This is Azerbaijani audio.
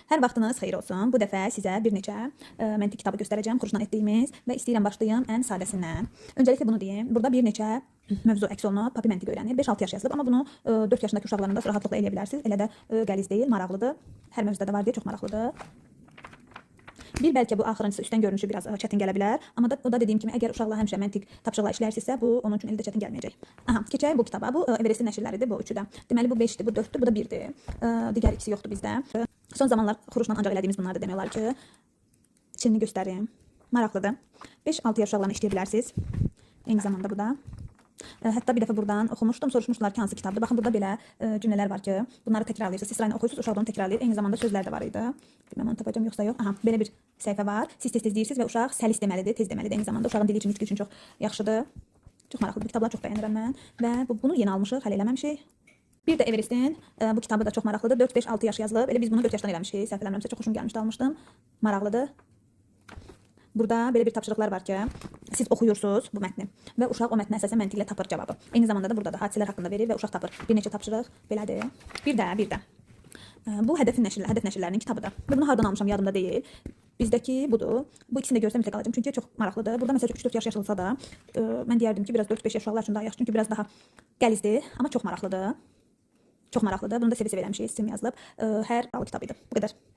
Hər vaxtınız xeyir olsun. Bu dəfə sizə bir neçə məntiq kitabı göstərəcəm, xurujdan etdiyimiz və istəyirəm başlayım ən sadəsindən. Öncəliklə bunu deyim. Burada bir neçə mövzu əks olunub, Papi məntiq öyrənir. 5-6 yaş yazılıb, amma bunu 4 yaşındakı uşaqlarında rahatlıqla eləyə bilərsiniz. Elə də qəliz deyil, maraqlıdır. Hər mövzuda da var deyə çox maraqlıdır. Bir bəlkə bu axırıncısı üstdən görünüşü biraz çətin gələ bilər, amma o da dediyim kimi əgər uşaqlar həmişə məntiq tapşırıqlar işlərsinizsə, bu onun üçün elə də çətin gəlməyəcək. Aha, keçək bu kitaba. Bu Everestin nəşrləridir bu üçü də. Deməli bu 5-dir, bu 4-dür, bu da 1-dir. Digər ikisi yoxdur bizdə. Son zamanlar xurujla ancaq elədiyimiz bunlardır demək olar ki. İçini göstərim. Maraqlıdır. 5-6 yaş uşaqlarına işləyə bilərsiniz. Eyni zamanda bu da. Hətta bir dəfə buradan oxumuşdum, soruşmuşdular ki, hansı kitabdır. Baxın, burada belə cümlələr var ki, bunları təkrarlayırsınız. Siz sırayla oxuyursunuz, uşaq da onu təkrarlayır. Eyni zamanda sözlər də var idi. Bilməm onu tapacağam yoxsa yox. Aha, belə bir səhifə var. Siz tez-tez deyirsiniz və uşaq səlis deməlidir, tez deməlidir. Eyni zamanda uşağın dili üçün, nitqi üçün çox yaxşıdır. Çox maraqlıdır. Bu kitabları çox bəyənirəm mən və bunu yeni almışıq, hələ eləməmişik. Bir də Everestin bu kitabı da çox maraqlıdır. 4, 5, 6 yaş yazılıb. Elə biz bunu 4 yaşdan eləmişik. Səhv eləmirəmsə çox xoşum gəlmişdi, almışdım. Maraqlıdır. Burada belə bir tapşırıqlar var ki, siz oxuyursunuz bu mətni və uşaq o mətnə əsasən məntiqlə tapır cavabı. Eyni zamanda da burada da hadisələr haqqında verir və uşaq tapır. Bir neçə tapşırıq belədir. Bir də. Bu hədəf nəşrlərinin kitabıdır. Və bunu hardan almışam yadımda deyil. Bizdəki budur. Bu ikisini də görsəm mütləq alacağam çünki çox maraqlıdır. Burada məsələn 3-4 yaş yazılsa da, mən deyərdim ki, biraz 4-5 yaş uşaqlar üçün daha yaxşı, çünki biraz daha qəlizdir, amma çox maraqlıdır. Çox maraqlıdır. Bunu da sevə-sevə eləmişik, isim yazılıb. Hər kitab idi. Bu qədər.